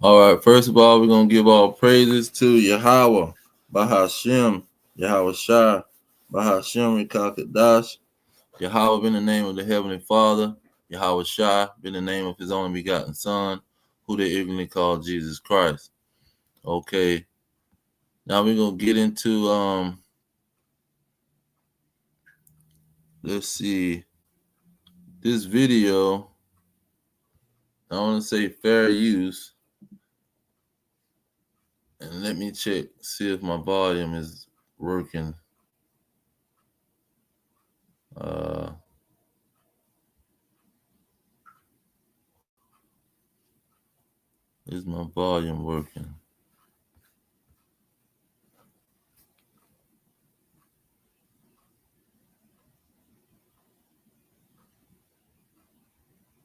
All right, first of all, we're going to give all praises to Yahweh, Bahashem, Yahweh Shai, Bahashem, Rekakadash. Yahweh been the name of the Heavenly Father. Yahweh Shai been the name of his only begotten Son, who they ignorantly call Jesus Christ. Okay, now we're going to get into, let's see, this video. I want to say fair use. And let me check, see if my volume is working. Is my volume working?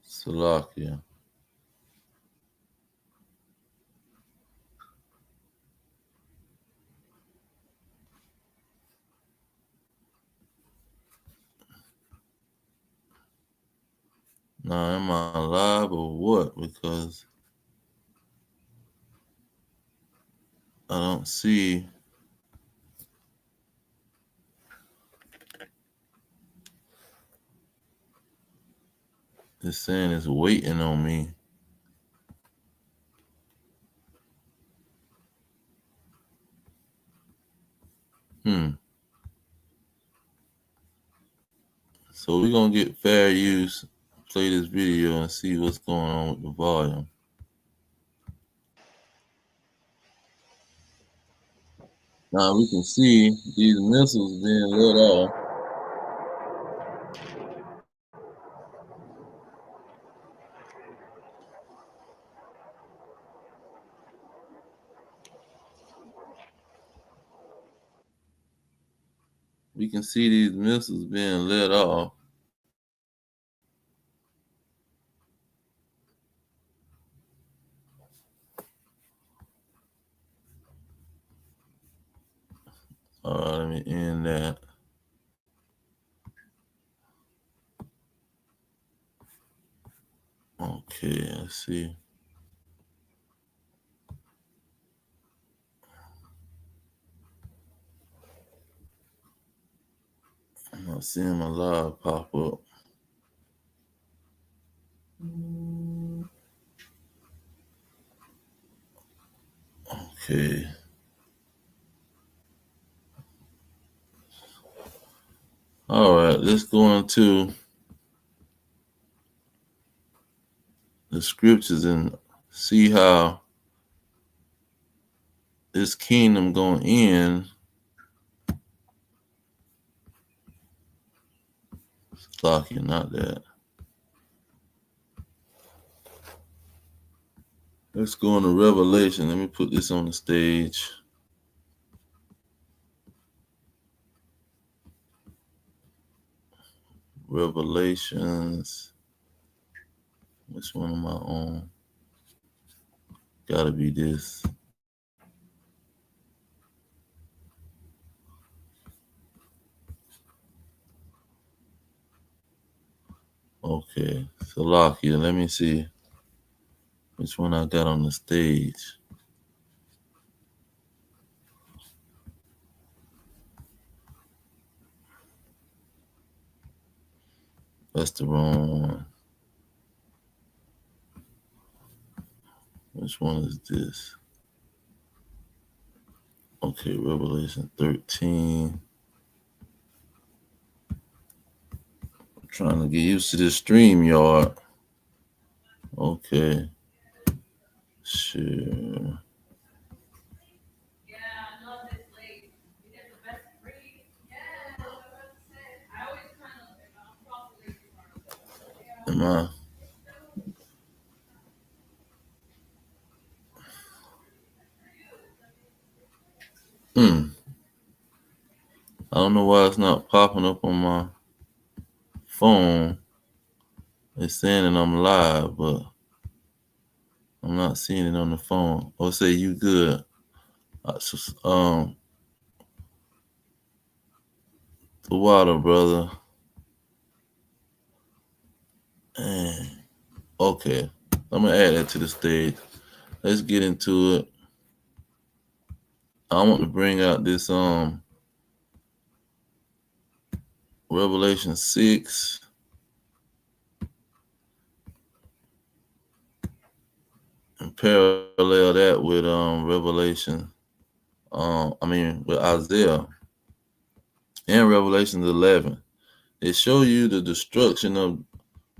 Salakia. Now, am I live or what? Because I don't see. It's saying it's waiting on me. So we're going to get fair use, play this video, and see what's going on with the volume. Now we can see these missiles being let off. We can see these missiles being let off. All right, let me end that. Okay, let's see. I'm not seeing my live pop up. Okay. All right, let's go into the scriptures and see how this kingdom going to end. Lucky, not that. Let's go into Revelation. Let me put this on the stage. Revelations. Which one am I on? Gotta be this. Okay, Salakia. Let me see which one I got on the stage. That's the wrong one. Which one is this? Okay, Revelation 13. I'm trying to get used to this StreamYard. Okay. Sure. Am I? I don't know why it's not popping up on my phone. It's saying that I'm live, but I'm not seeing it on the phone. Or say you good. The water, brother. Okay. I'm gonna add that to the stage. let's get into it. I want to bring out this Revelation 6 and parallel that with Revelation with Isaiah and Revelation 11. They show you the destruction of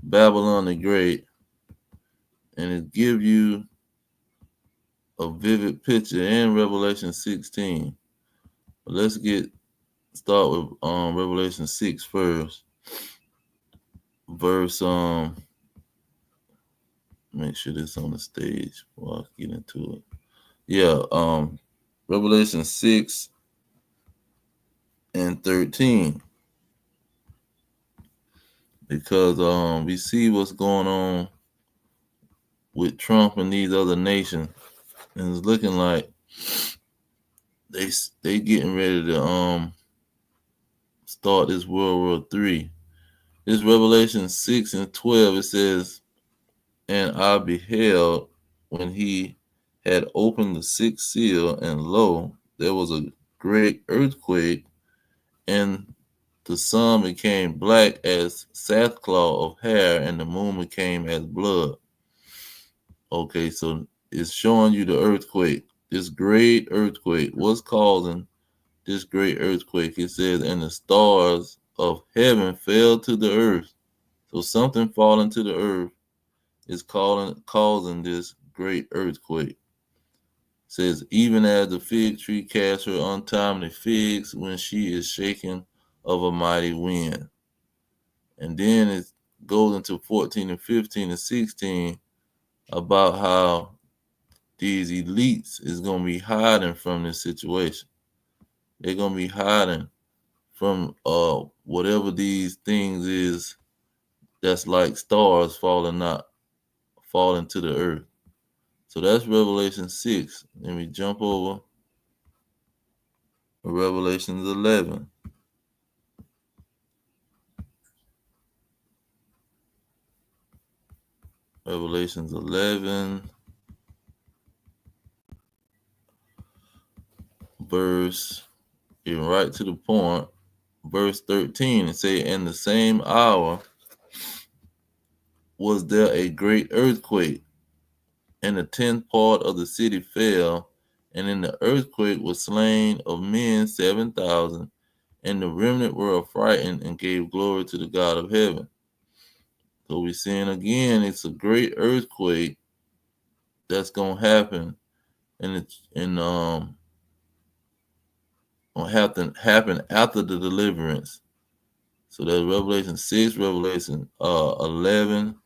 Babylon the Great, and it give you a vivid picture in Revelation 16. But let's start with Revelation 6 first. Verse make sure this on the stage before I get into it. Yeah, Revelation 6 and 13. Because we see what's going on with Trump and these other nations, and it's looking like they getting ready to start this World War III. This Revelation 6 and 12, it says, "And I beheld when he had opened the sixth seal, and lo, there was a great earthquake, and the sun became black as sackcloth of hair, and the moon became as blood." Okay, so it's showing you the earthquake, this great earthquake. What's causing this great earthquake? It says, "And the stars of heaven fell to the earth." So something falling to the earth is causing this great earthquake. It says, "Even as the fig tree casts her untimely figs when she is shaken of a mighty wind." And then it goes into 14 and 15 and 16 about how these elites is going to be hiding from this situation. They're going to be hiding from whatever these things is that's like stars falling to the earth. So that's Revelation 6. Let me jump over to Revelations 11. Revelations 11, verse, getting right to the point, verse 13, it say, "In the same hour was there a great earthquake, and the 10th part of the city fell, and in the earthquake was slain of men 7,000, and the remnant were affrighted and gave glory to the God of heaven." So we're seeing again, it's a great earthquake that's gonna happen, and gonna have to happen after the deliverance. So that's Revelation 6, Revelation 11.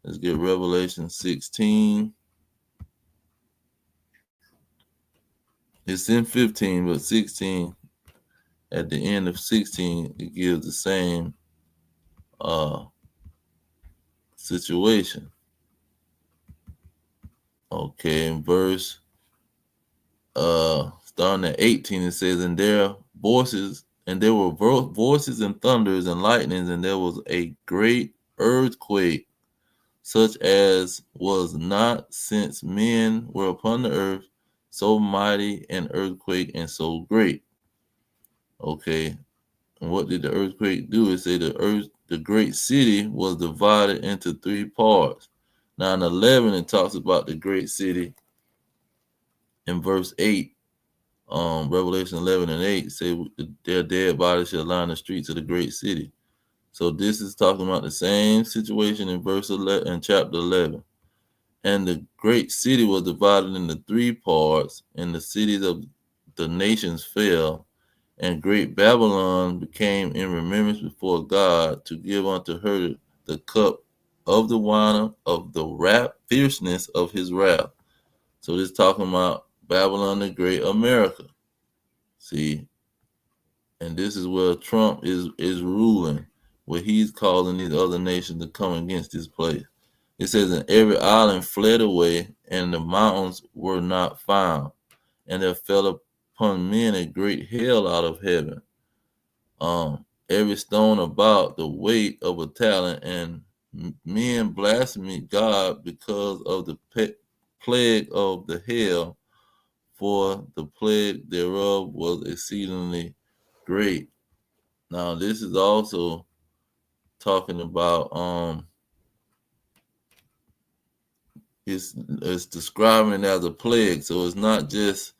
Let's get Revelation 16. It's in 15, but 16, at the end of 16, it gives the same situation. Okay, in verse starting at 18, it says, "And there were voices and thunders and lightnings, and there was a great earthquake, such as was not since men were upon the earth, so mighty an earthquake and so great." Okay, and what did the earthquake do? It said the great city was divided into three parts. Now in 11, it talks about the great city. In verse 8, Revelation 11 and 8 say, "Their dead bodies shall line the streets of the great city." So this is talking about the same situation in verse 11, in chapter 11. "And the great city was divided into three parts, and the cities of the nations fell, and great Babylon became in remembrance before God, to give unto her the cup of the wine of the fierceness of his wrath." So this talking about Babylon the Great, America. See, and this is where Trump is ruling, where he's causing these other nations to come against this place. It says, "And every island fled away, and the mountains were not found, and there fell upon men a great hail out of heaven. Every stone about the weight of a talent, and men blasphemed God because of the plague of the hail, for the plague thereof was exceedingly great. Now this is also talking about it's describing it as a plague, so it's not just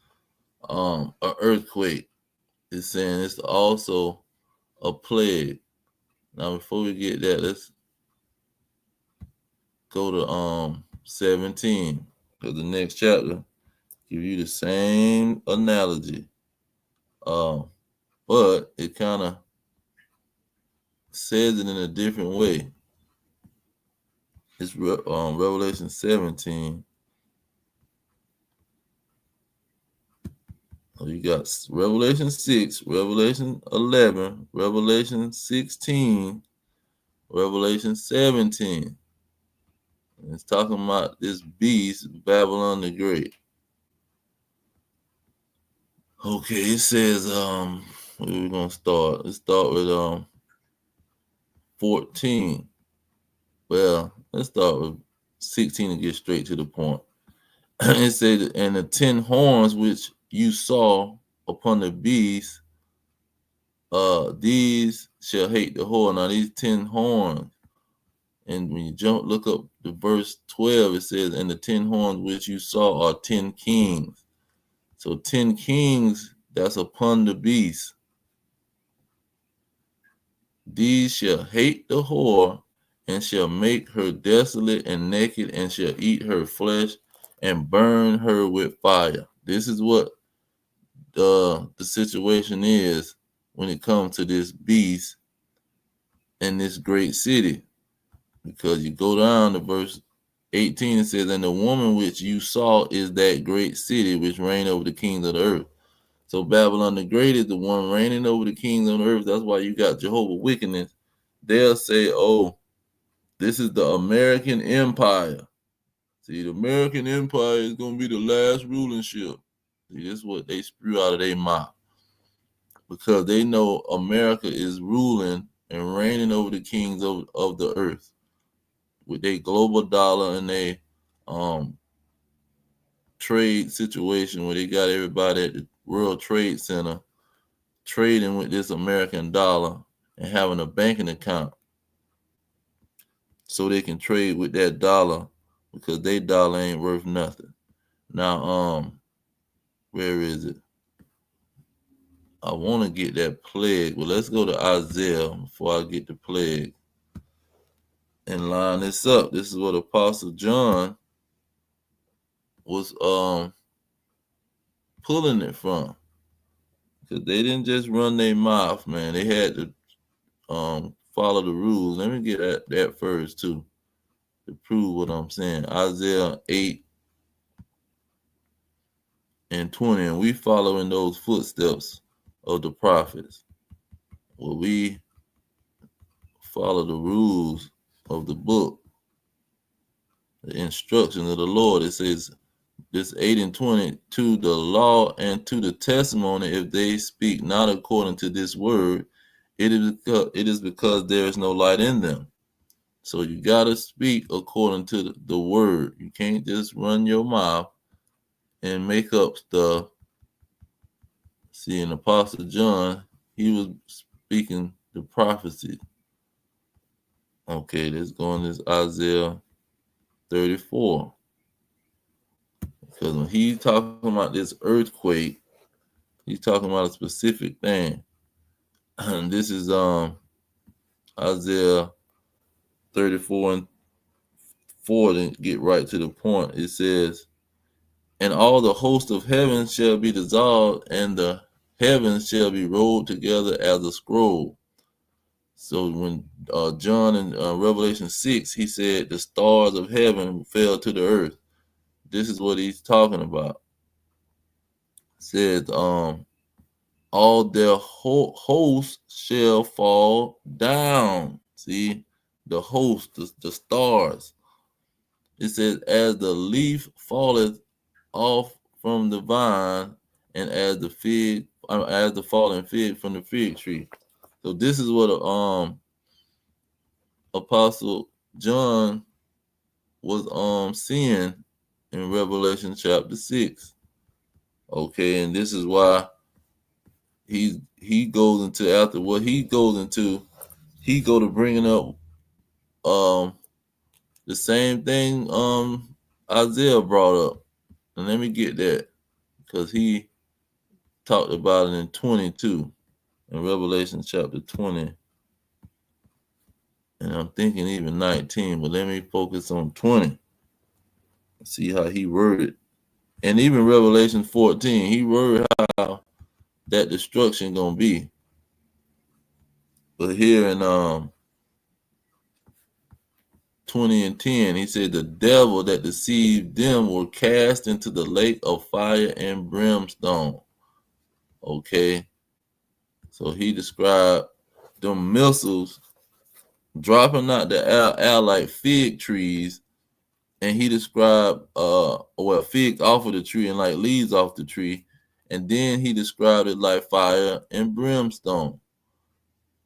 an earthquake. It's saying it's also a plague. Now before we get that, let's go to 17, because the next chapter give you the same analogy, but it kind of says it in a different way. It's Revelation 17. So you got Revelation 6, Revelation 11, Revelation 16, Revelation 17. And it's talking about this beast, Babylon the Great. Okay, it says, where we gonna start? Let's start with 14. Well, let's start with 16 and get straight to the point. It said, and the 10 horns which you saw upon the beast, these shall hate the whore. Now these 10 horns, and when you look up the verse 12, it says, and the 10 horns which you saw are 10 kings. So 10 kings that's upon the beast. These shall hate the whore, and shall make her desolate and naked, and shall eat her flesh, and burn her with fire. This is what the situation is when it comes to this beast in this great city. Because you go down to verse 18, it says, and the woman which you saw is that great city which reigned over the kings of the earth. So Babylon the Great is the one reigning over the kings on the earth. That's why you got Jehovah wickedness. They'll say, oh, this is the American Empire. See, the American Empire is going to be the last ruling ship. See, this is what they spew out of their mouth. Because they know America is ruling and reigning over the kings of the earth with their global dollar and their trade situation where they got everybody at the World Trade Center trading with this American dollar and having a banking account so they can trade with that dollar because their dollar ain't worth nothing. Now, where is it? I want to get that plague. Well, let's go to Isaiah before I get the plague and line this up. This is what Apostle John was pulling it from. Because they didn't just run their mouth, man. They had to follow the rules. Let me get at that first too to prove what I'm saying. Isaiah 8 and 20, and we follow in those footsteps of the prophets. Well, we follow the rules of the book, the instructions of the Lord. It says this 8 and 20, to the law and to the testimony, if they speak not according to this word, it is because there is no light in them. So you got to speak according to the word. You can't just run your mouth and make up stuff. See, in Apostle John, he was speaking the prophecy. Okay, let's go on this Isaiah 34. Because when he's talking about this earthquake, he's talking about a specific thing. And this is Isaiah 34 and 4 to get right to the point. It says, and all the host of heaven shall be dissolved, and the heavens shall be rolled together as a scroll. So when John in Revelation 6, he said the stars of heaven fell to the earth. This is what he's talking about. It says, all their hosts shall fall down. See, the host, the stars. It says, as the leaf falleth off from the vine, and as the fallen fig from the fig tree. So this is what Apostle John was seeing in Revelation chapter 6. Okay, and this is why he goes into, after what he goes into, he go to bringing up the same thing Isaiah brought up. And let me get that, because he talked about it in 22, in Revelation chapter 20. And I'm thinking even 19, but let me focus on 20. See how he worded. And even Revelation 14, he worded how that destruction gonna be. But here in 20 and 10, he said the devil that deceived them were cast into the lake of fire and brimstone. Okay. So he described them missiles dropping out the air like fig trees, and he described figs off of the tree and like leaves off the tree, and then he described it like fire and brimstone,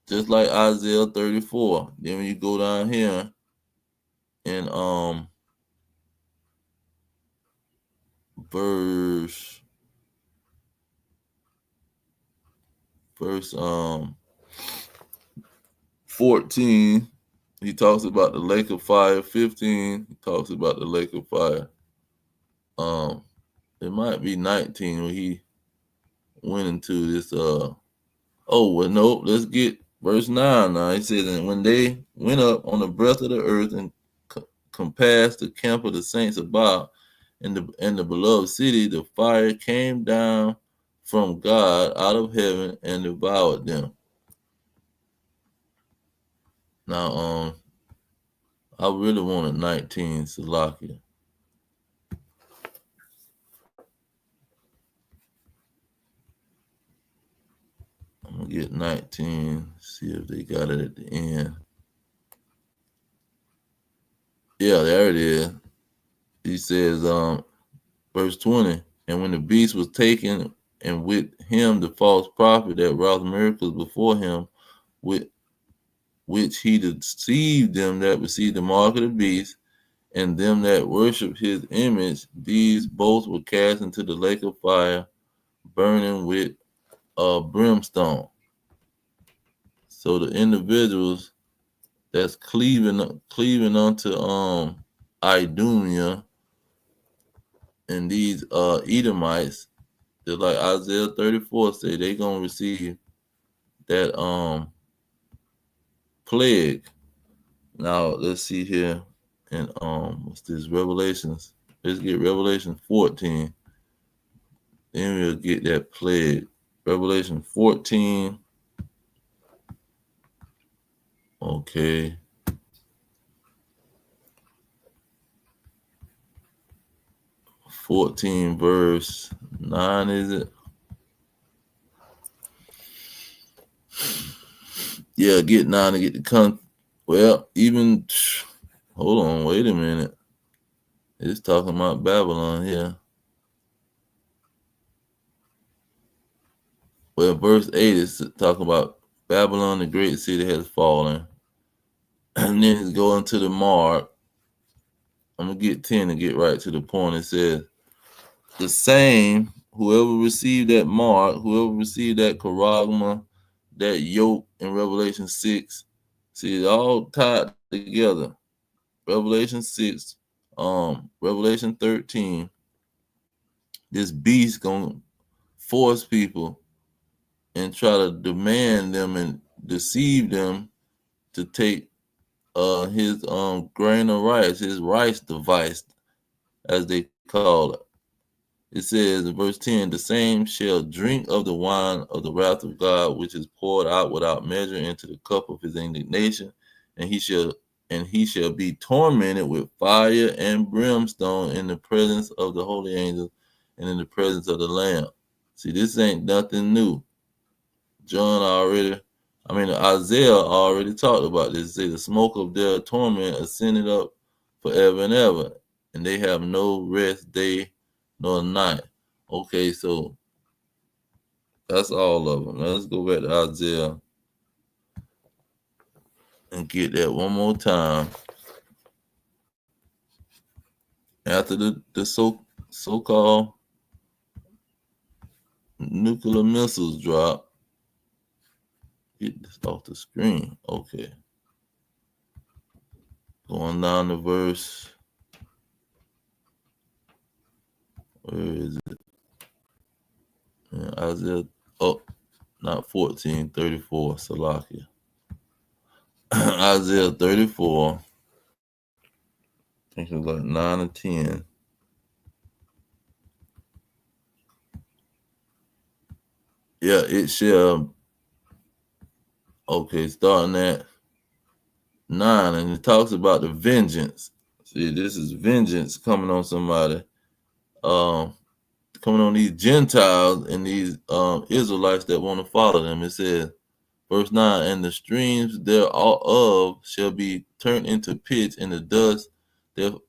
just like Isaiah 34. Then when you go down here in verse 14, he talks about the lake of fire. 15, he talks about the lake of fire. It might be 19 when he went into this. Nope. Let's get verse 9 now. He says, and when they went up on the breadth of the earth and compassed the camp of the saints about in the beloved city, the fire came down from God out of heaven and devoured them. Now, I really wanted 19, Salakia. I'm gonna get 19, see if they got it at the end. Yeah, there it is. He says, verse 20, and when the beast was taken, and with him the false prophet that wrought miracles before him, with which he deceived them that received the mark of the beast, and them that worship his image, these both were cast into the lake of fire, burning with brimstone. So the individuals that's cleaving unto Idumea, and these Edomites, just like Isaiah 34 say, they gonna receive that plague. Now let's see here, and what's this, Revelations? Let's get Revelation 14. Then we'll get that plague. Revelation 14. Okay. 14 verse 9, is it? Yeah, get 9 to get the well, even hold on, wait a minute. It's talking about Babylon here. Well, verse 8 is talking about Babylon, the great city, has fallen. And then it's going to the mark. I'm going to get 10 to get right to the point. It says, the same, whoever received that mark, whoever received that charagma, that yoke in Revelation 6, see, it's all tied together. Revelation 6, Revelation 13, this beast going to force people and try to demand them and deceive them to take his grain of rice, his rice device, as they call it. It says in verse 10, the same shall drink of the wine of the wrath of God, which is poured out without measure into the cup of his indignation, and he shall be tormented with fire and brimstone in the presence of the holy angels and in the presence of the Lamb. See, this ain't nothing new. Isaiah already talked about this. Say the smoke of their torment ascended up forever and ever, and they have no rest day nor night. Okay, so that's all of them. Now let's go back to Isaiah and get that one more time. after the so-called nuclear missiles drop. Get this off the screen. Okay. Going down to verse. Where is it? Isaiah. Oh, not 14, 34. Salakia. Isaiah 34. I think it's like 9 or 10. Yeah, it shall. Okay, starting at 9, and it talks about the vengeance. See, this is vengeance coming on somebody. Coming on these Gentiles and these Israelites that want to follow them. It says, verse 9, and the streams thereof shall be turned into pitch, and the dust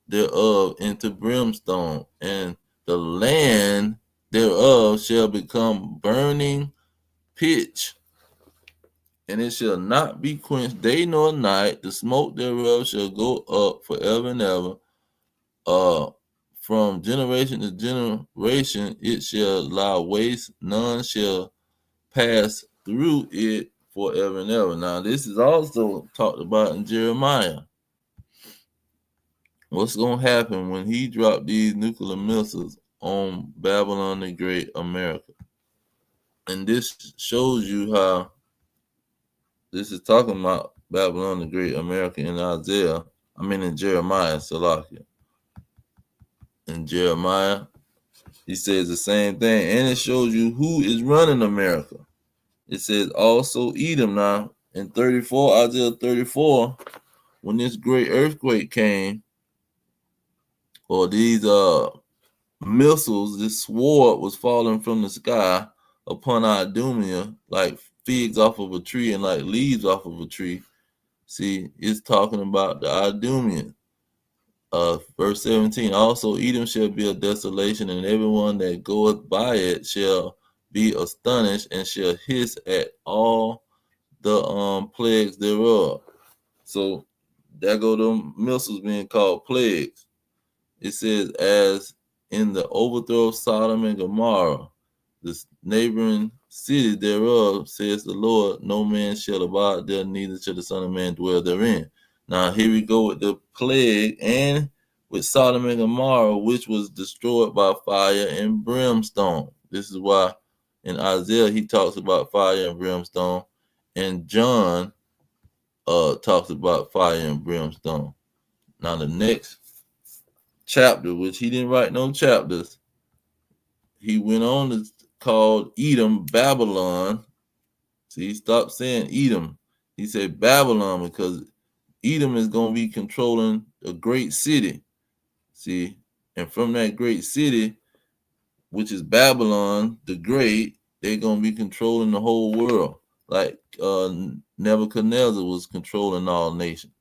thereof into brimstone, and the land thereof shall become burning pitch, and it shall not be quenched day nor night. The smoke thereof shall go up forever and ever. From generation to generation, it shall lie waste. None shall pass through it forever and ever. Now, this is also talked about in Jeremiah. What's going to happen when he dropped these nuclear missiles on Babylon the Great America? And this shows you how this is talking about Babylon the Great America in Isaiah. I mean in Jeremiah, Salakia. In Jeremiah, he says the same thing. And it shows you who is running America. It says also Edom now in 34, Isaiah 34, when this great earthquake came, or these missiles, this sword was falling from the sky upon Idumea like figs off of a tree and like leaves off of a tree. See, it's talking about the Idumean. Verse 17, also Edom shall be a desolation, and everyone that goeth by it shall be astonished and shall hiss at all the plagues thereof. So there go them missiles being called plagues. It says, as in the overthrow of Sodom and Gomorrah, the neighboring city thereof, says the Lord, no man shall abide there, neither shall the Son of Man dwell therein. Now here we go with the plague and with Sodom and Gomorrah, which was destroyed by fire and brimstone. This is why in Isaiah he talks about fire and brimstone, and John talks about fire and brimstone. Now the next chapter, which he didn't write no chapters, he went on to call Edom Babylon. See, he stopped saying Edom. He said Babylon because Edom is going to be controlling a great city. See, and from that great city, which is Babylon the Great, they're going to be controlling the whole world. Like Nebuchadnezzar was controlling all nations.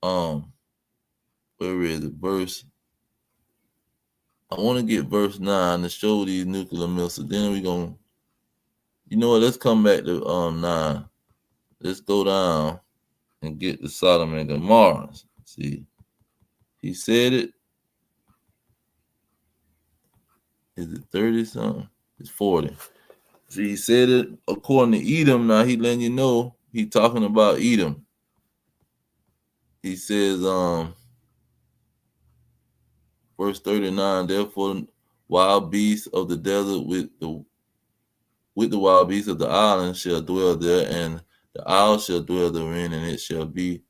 Where is it? I want to get verse 9 to show these nuclear missiles. Then we're going to, you know what, let's come back to 9. Let's go down and get the Sodom and Gomorrah. See, he said it. Is it 30 something? It's 40. See, he said it according to Edom. Now he letting you know he talking about Edom. He says, verse 39, therefore wild beasts of the desert with the wild beasts of the island shall dwell there, and the isle shall dwell therein, and it shall be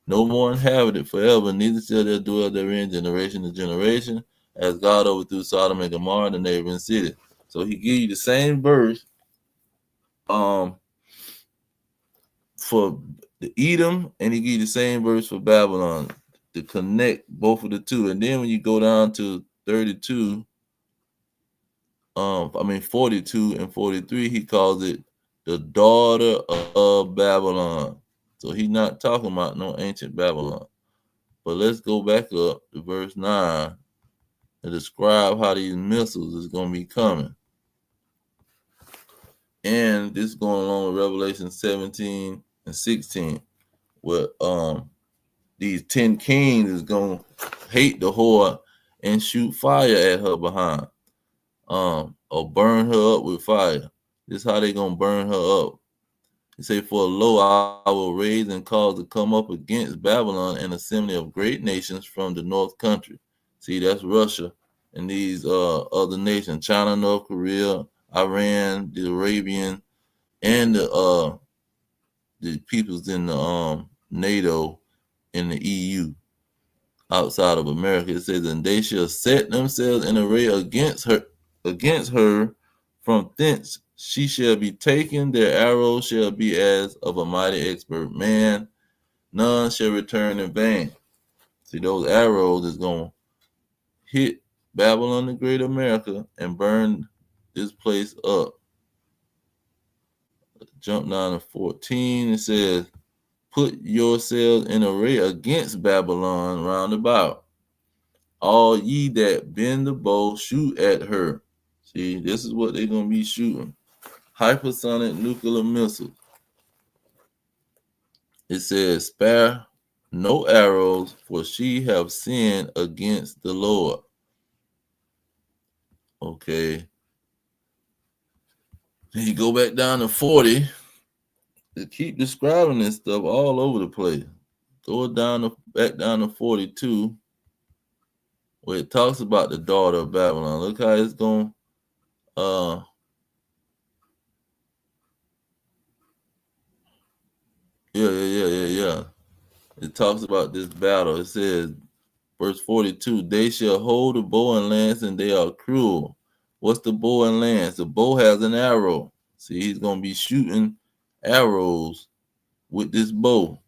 no more inhabited forever, neither shall there dwell therein generation to generation, as God overthrew Sodom and Gomorrah, the neighboring city. So he give you the same verse for the Edom, and he give you the same verse for Babylon to connect both of the two. And then when you go down to 32, 42 and 43, he calls it the daughter of Babylon. So he's not talking about no ancient Babylon. But let's go back up to verse 9 and describe how these missiles is going to be coming. And this is going along with Revelation 17 and 16, where these 10 kings is going to hate the whore and shoot fire at her behind. Or burn her up with fire. This is how they gonna burn her up. He say, "For lo, I will raise and cause to come up against Babylon an assembly of great nations from the north country." See, that's Russia and these other nations: China, North Korea, Iran, the Arabian, and the peoples in the NATO and the EU outside of America. It says, "And they shall set themselves in array against her. From thence she shall be taken. Their arrows shall be as of a mighty expert man. None shall return in vain." See, those arrows is gonna hit Babylon the Great America and burn this place up. Jump down to 14. It says, "Put yourselves in array against Babylon round about. All ye that bend the bow, shoot at her." See, this is what they're going to be shooting. Hypersonic nuclear missiles. It says, "Spare no arrows, for she have sinned against the Lord." Okay. Then you go back down to 40. They keep describing this stuff all over the place. Go back down to 42, where it talks about the daughter of Babylon. Look how it's going yeah. It talks about this battle. It says, verse 42, "They shall hold the bow and lance, and they are cruel." What's the bow and lance? The bow has an arrow. See, he's going to be shooting arrows with this bow. It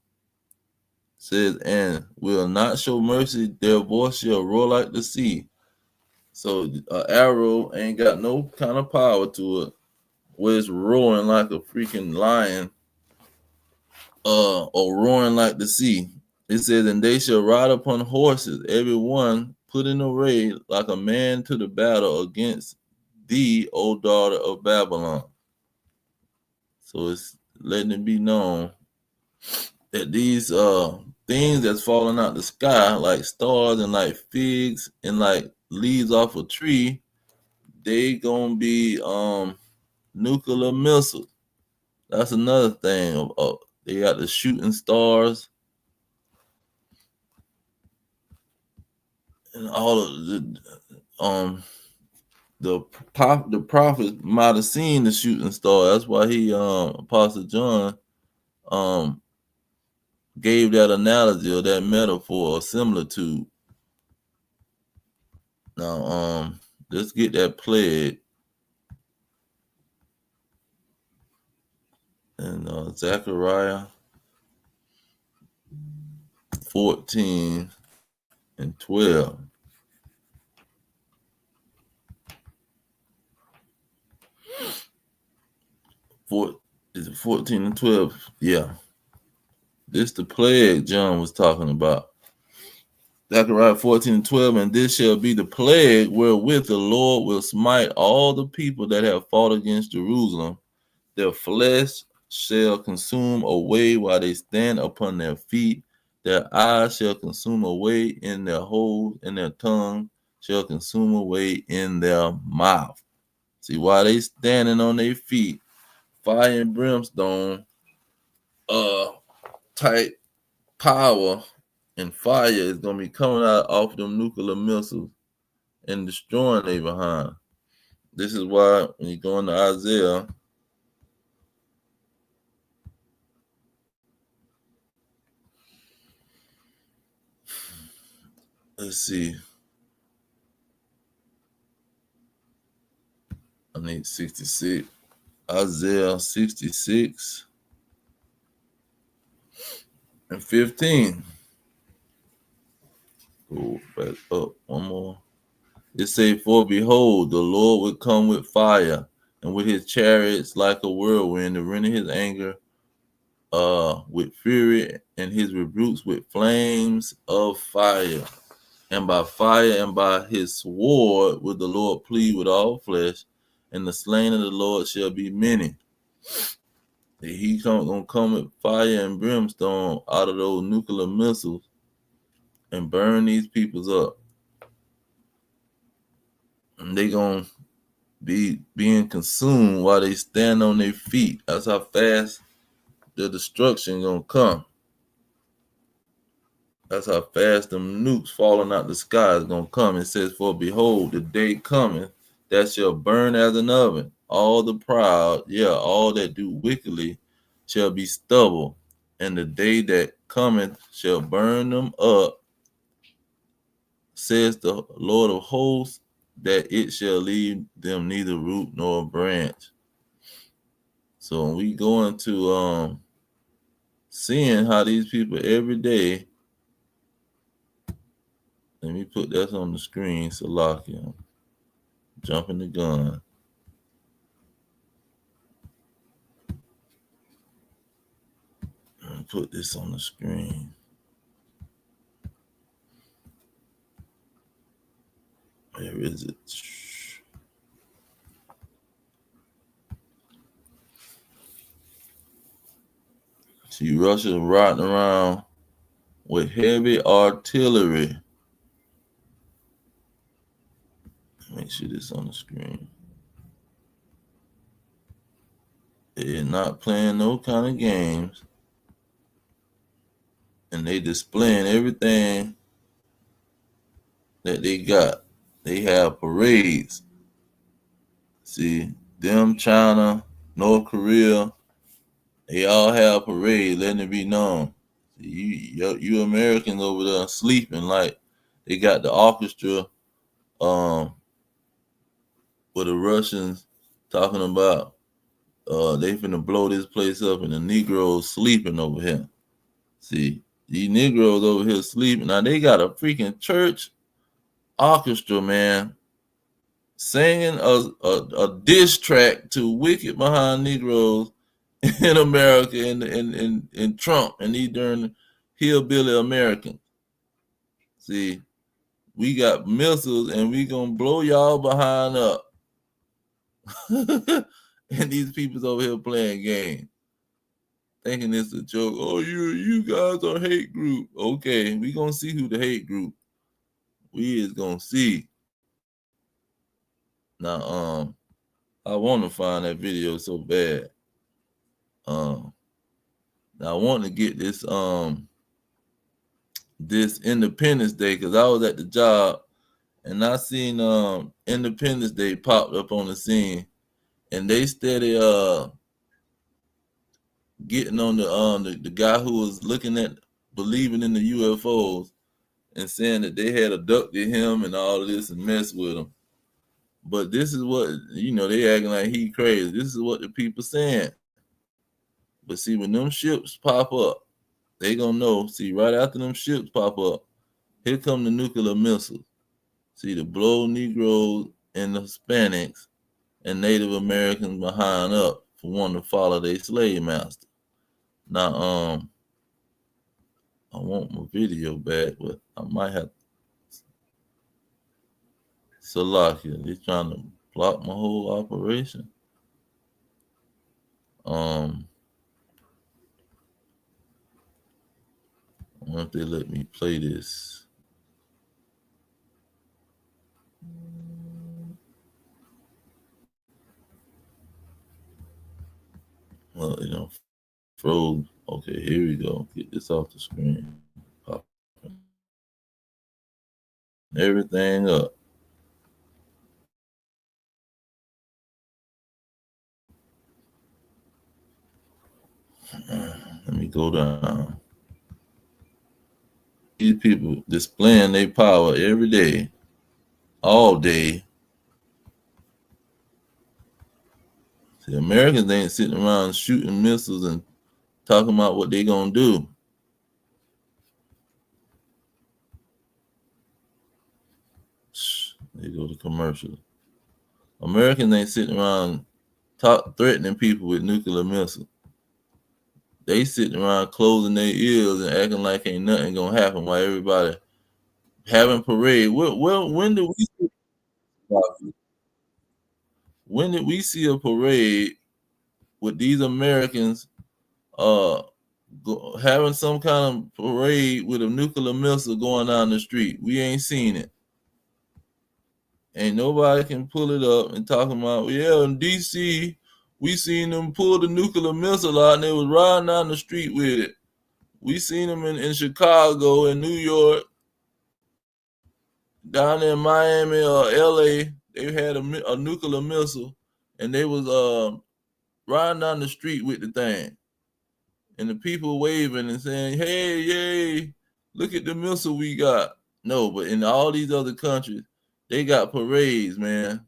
says, "And will not show mercy, their voice shall roar like the sea." So an arrow ain't got no kind of power to it, where it's roaring like a freaking lion, or roaring like the sea. It says, "And they shall ride upon horses, every one put in array like a man to the battle against thee, O daughter of Babylon." So it's letting it be known that these things that's falling out the sky, like stars and like figs and like leaves off a tree, they gonna be nuclear missiles. That's another thing. They got the shooting stars and all of the prophet might have seen the shooting star. That's why he Apostle John gave that analogy or that metaphor or similitude. Now let's get that plague in Zechariah 14 and 12. Is it 14 and 12? Yeah. This the plague John was talking about. Zechariah 14 and 12, "And this shall be the plague wherewith the Lord will smite all the people that have fought against Jerusalem. Their flesh shall consume away while they stand upon their feet. Their eyes shall consume away in their holes, and their tongue shall consume away in their mouth." See, while they standing on their feet, fire and brimstone, type power and fire is gonna be coming out off them nuclear missiles and destroying they behind. This is why when you go into Isaiah, let's see. I need 66. Isaiah 66 and 15. Go back up one more. It say, "For behold, the Lord will come with fire, and with his chariots like a whirlwind, to render his anger with fury, and his rebukes with flames of fire. And by fire and by his sword will the Lord plead with all flesh, and the slain of the Lord shall be many." He gonna come with fire and brimstone out of those nuclear missiles and burn these peoples up. they gonna be being consumed while they stand on their feet. That's how fast the destruction gonna come. That's how fast them nukes falling out the sky is gonna come. It says, "For behold, the day cometh that shall burn as an oven. All the proud, all that do wickedly, shall be stubble, and the day that cometh shall burn them up, says the Lord of hosts, that it shall leave them neither root nor branch." So when we go into seeing how these people every day, let me put that on the screen, Salakia, jumping the gun. Put this on the screen. Where is it? See, Russia's riding around with heavy artillery. Make sure this on the screen. They're not playing no kind of games, and they displaying everything that they got. They have parades. See, them, China, North Korea, they all have parades, letting it be known. You Americans over there sleeping like they got the orchestra with the Russians talking about they finna blow this place up and the Negroes sleeping over here. See, these Negroes over here sleeping. Now they got a freaking church orchestra, man, singing a diss track to wicked behind Negroes in America and Trump and these darn hillbilly Americans. See, we got missiles and we gonna blow y'all behind up. And these people's over here playing games, thinking it's a joke. Oh, you guys are hate group. Okay, we gonna see who the hate group. We is gonna see. Now, I want to find that video so bad. Now I want to get this Independence Day because I was at the job and I seen Independence Day popped up on the scene, and they steady getting on the guy who was looking at believing in the UFOs and saying that they had abducted him and all of this and messed with him. But this is what they acting like he crazy. This is what the people saying. But see, when them ships pop up, they gonna know. See, right after them ships pop up, here come the nuclear missiles. See, the blow Negroes and the Hispanics and Native Americans behind up for wanting to follow their slave master. Now, I want my video back, but I might have Salakia. They're trying to block my whole operation. I wonder if they let me play this. Well, froze. Okay, here we go. Get this off the screen. Pop everything up. Let me go down. These people displaying their power every day, all day. The Americans ain't sitting around shooting missiles and talking about what they gonna do. They go to commercials. Americans ain't sitting around threatening people with nuclear missiles. They sitting around closing their ears and acting like ain't nothing gonna happen while everybody having parade. Well, when did we see a parade with these Americans having some kind of parade with a nuclear missile going down the street? We ain't seen it. Ain't nobody can pull it up and talking about, yeah, in DC, we seen them pull the nuclear missile out and they was riding down the street with it. We seen them in Chicago and New York, down in Miami or LA. They had a nuclear missile and they was riding down the street with the thing. And the people waving and saying, hey, yay, look at the missile we got. No, but in all these other countries, they got parades, man.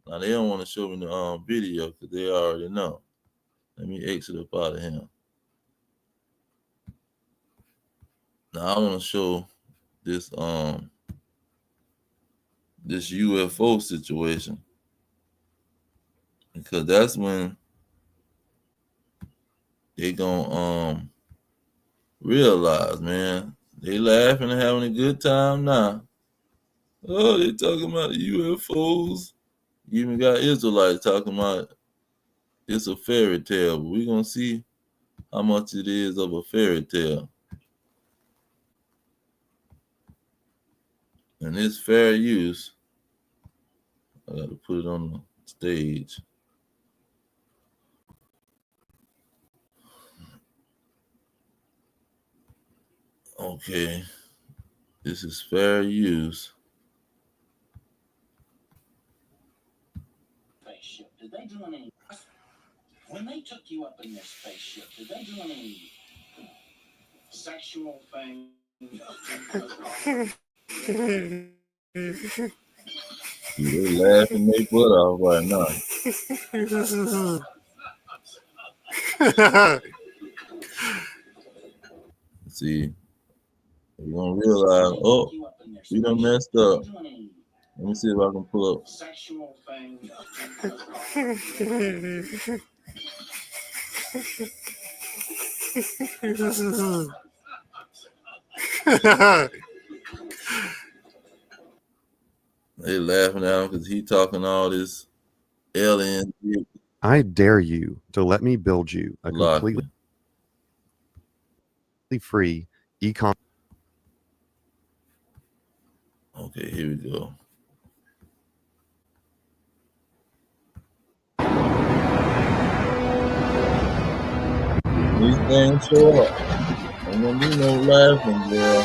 Now they don't want to show me the video because they already know. Let me exit up out of here. Now I want to show this this UFO situation because that's when they gonna realize, man. They laughing and having a good time now. Oh, they talking about UFOs. You even got Israelites talking about it's a fairy tale, but we're gonna see how much it is of a fairy tale. And it's fair use. I gotta put it on the stage. Okay. This is fair use. Spaceship. Did they do any when they took you up in their spaceship, did they do any sexual thing? They laughing their butt off right now. See, you're gonna realize, oh, we done messed up. Let me see if I can pull up. Sexual thing. They laughing at him because he talking all this alien shit. I dare you to let me build you a completely free e-com. Okay, here we go. These things show up. Ain't gonna be no laughing, boy.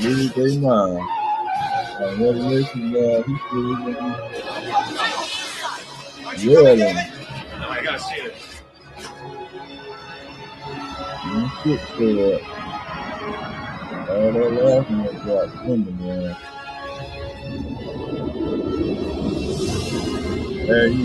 Lose their mind. Revelation, he still yelling. I gotta see it. Shit for it. All that laughing was got swimming, man. There you.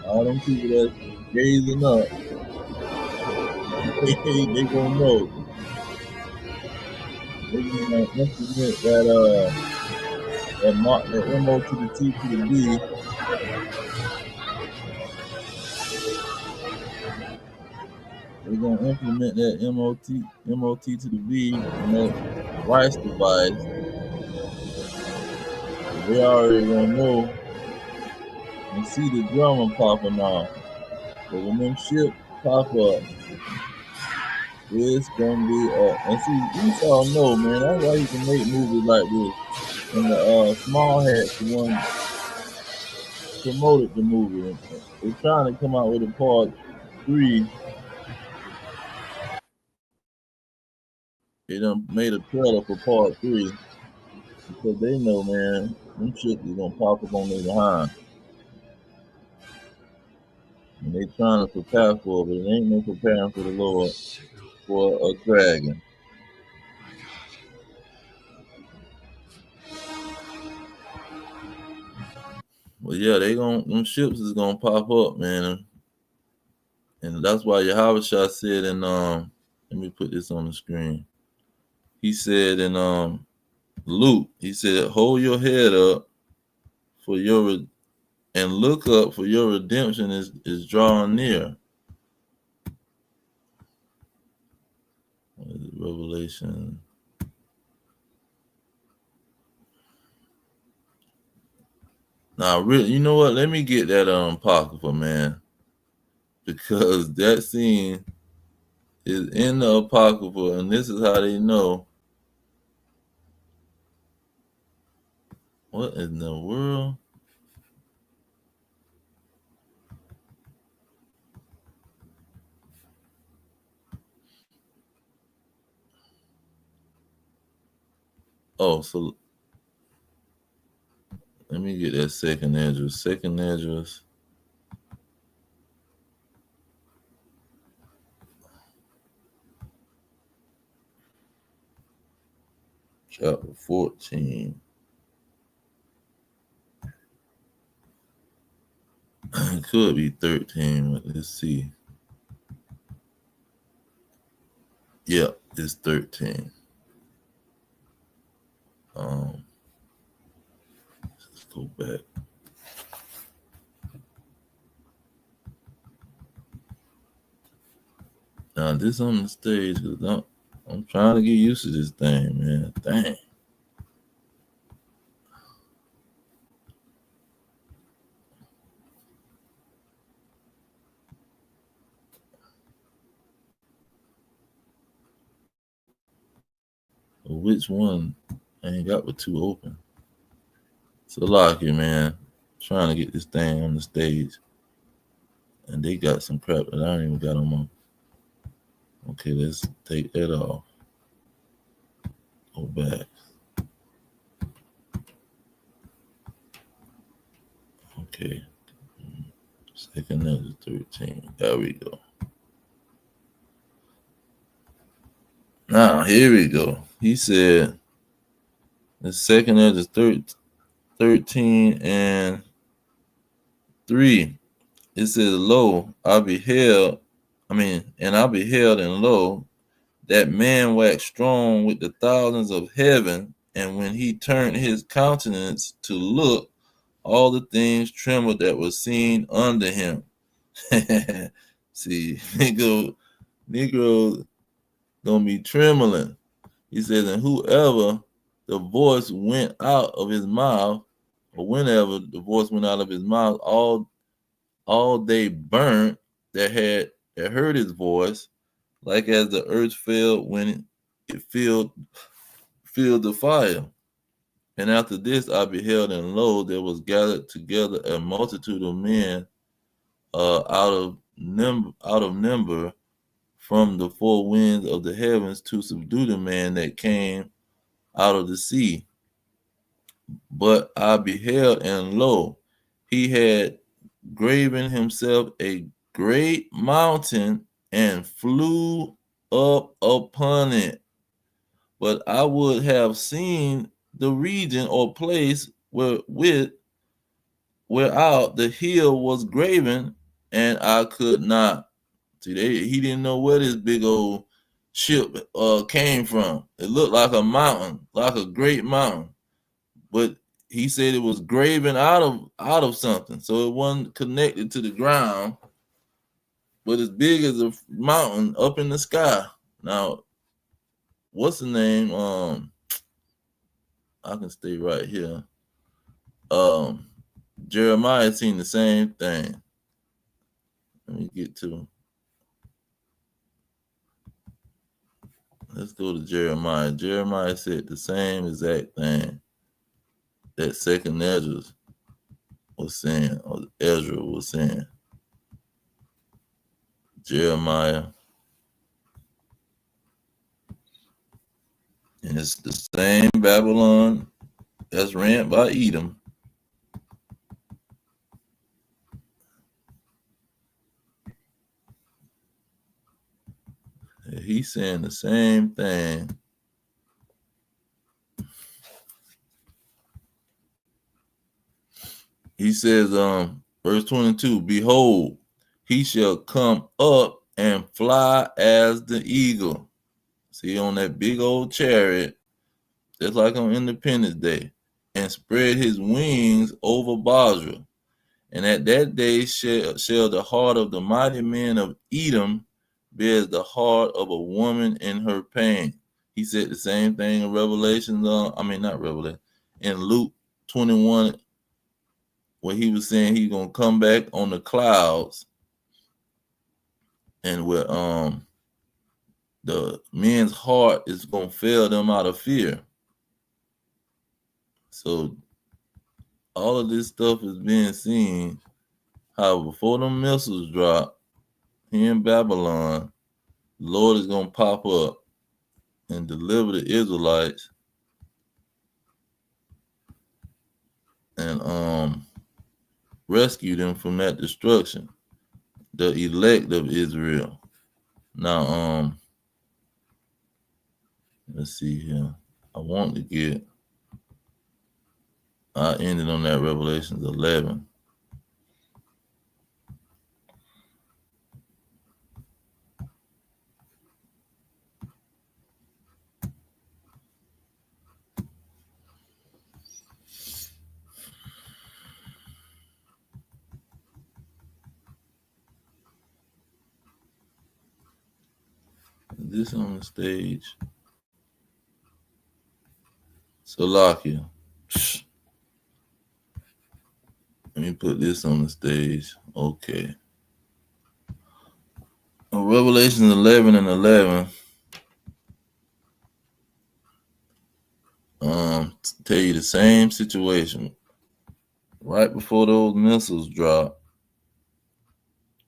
All them people that gazing up, they gonna know. They gonna implement that MO to the T to the B. They're gonna implement that MOT to the V in that Rice device. They already gonna know and see the drummer popping off. But when them ships pop up, it's gonna be and see, Esau know, man. That's why he can make movies like this. And the Small Hats, the one promoted the movie. They're trying to come out with a part 3. They done made a trailer for part 3 because they know, man, them shit is gonna pop up on their behind. And they trying to prepare for it, but it ain't no preparing for the Lord for a dragon. Well, yeah, them ships is gonna pop up, man. And that's why Yahweh said in let me put this on the screen. He said in Luke, he said, hold your head up for your and look up, for your redemption is drawing near. What is it? Revelation. Now, really, you know what? Let me get that apocrypha, man, because that scene is in the apocrypha, and this is how they know. What in the world? Oh, so let me get that second address. Second address. Chapter 14. It could be 13, but let's see. Yep, it's 13. Let's go back. Now this on the stage because I'm trying to get used to this thing, man. Dang. Well, which one? I ain't got but two open. So lucky, man. Trying to get this thing on the stage. And they got some crap that I don't even got on my. Okay, let's take that off. Go back. Okay. Second is 13. There we go. Now, here we go. He said the second is 13 and 3. It says, Lo, I beheld, and lo, that man waxed strong with the thousands of heaven, and when he turned his countenance to look, all the things trembled that were seen under him. See, Negro gonna be trembling. He says, and whoever the voice went out of his mouth, or whenever the voice went out of his mouth, all they burnt that heard his voice, like as the earth fell when it filled the fire. And after this I beheld, and lo, there was gathered together a multitude of men out of number from the four winds of the heavens to subdue the man that came out of the sea. But I beheld, and lo, he had graven himself a great mountain and flew up upon it. But I would have seen the region or place whereout the hill was graven, and I could not. See, he didn't know where this big old ship came from. It looked like a mountain, like a great mountain, but he said it was graven out of something, so it wasn't connected to the ground, but as big as a mountain up in the sky. Now, what's the name? I can stay right here. Jeremiah seen the same thing. Let me get to. Let's go to Jeremiah. Jeremiah said the same exact thing that second Ezra was saying, or Ezra was saying. Jeremiah. And it's the same Babylon that's ran by Edom. He's saying the same thing. He says, verse 22, behold, he shall come up and fly as the eagle. See, on that big old chariot, just like on Independence Day, and spread his wings over Basra, And at that day shall the heart of the mighty men of Edom be as the heart of a woman in her pain. He said the same thing in Revelation, not Revelation, in Luke 21, when he was saying he's gonna come back on the clouds, and where the men's heart is gonna fail them out of fear. So all of this stuff is being seen. How before them missiles drop here in Babylon, the Lord is gonna pop up and deliver the Israelites and rescue them from that destruction. The elect of Israel. Now, let's see here. I ended on that Revelations 11. Is this on the stage? Salakia. Let me put this on the stage. Okay. Revelation 11 and 11. Tell you the same situation. Right before those missiles drop,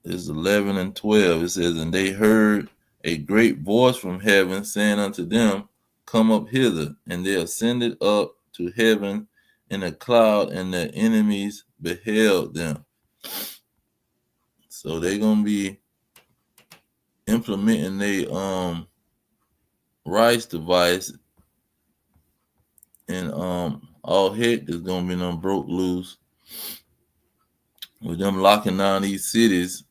it's 11 and 12. It says, and they heard a great voice from heaven saying unto them, come up hither. And they ascended up to heaven in a cloud, and their enemies beheld them. So they're gonna be implementing their rights device, and all heck is gonna be done broke loose with them locking down these cities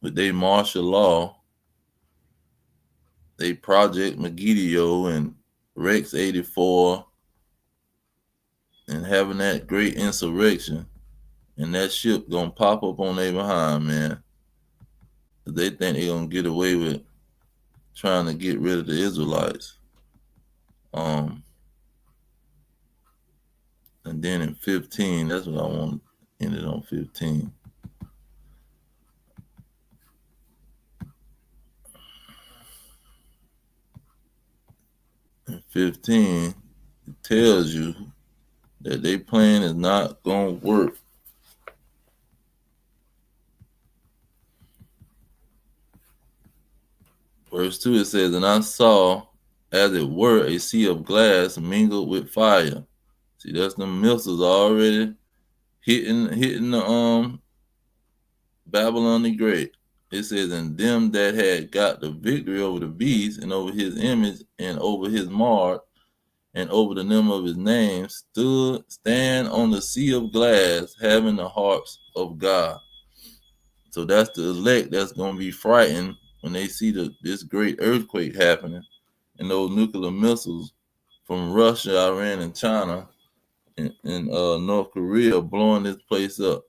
with their martial law, they Project Megiddo and Rex 84, and having that great insurrection, and that ship gonna pop up on their behind, man. They think they're gonna get away with trying to get rid of the Israelites. And then in 15, that's what I want to end it on 15. In 15, it tells you that their plan is not going to work. Verse 2, it says, and I saw, as it were, a sea of glass mingled with fire. See, that's the missiles already hitting the Babylon the Great. It says, and them that had got the victory over the beast and over his image and over his mark and over the name of his name stand on the sea of glass, having the harps of God. So that's the elect that's going to be frightened when they see this great earthquake happening and those nuclear missiles from Russia, Iran, and China and North Korea blowing this place up.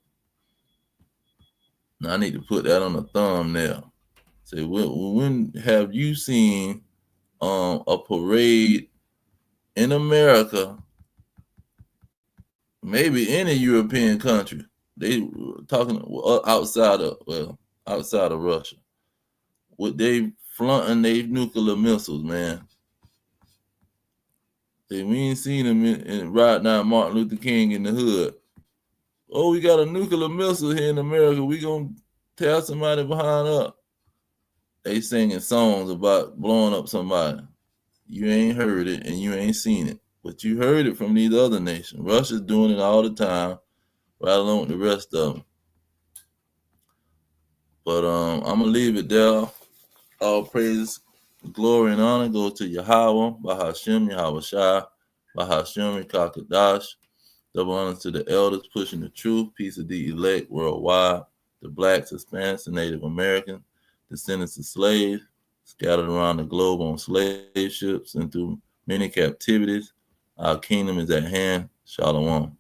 Now I need to put that on the thumbnail. Say, when have you seen a parade in America, maybe any European country? They talking outside of Russia, with they flaunting their nuclear missiles, man. We ain't seen them in right now. Martin Luther King in the hood. Oh, we got a nuclear missile here in America. We gonna tear somebody behind up. They singing songs about blowing up somebody. You ain't heard it and you ain't seen it, but you heard it from these other nations. Russia's doing it all the time, right along with the rest of them. But I'm gonna leave it there. All praise, glory, and honor go to Yahweh, Bahashem, Yahweh Shai, Bahashem, Kakadash. Double honor to the elders pushing the truth. Peace of the elect worldwide. The blacks, Hispanics, and Native Americans, descendants of slaves, scattered around the globe on slave ships and through many captivities. Our kingdom is at hand. Shalom.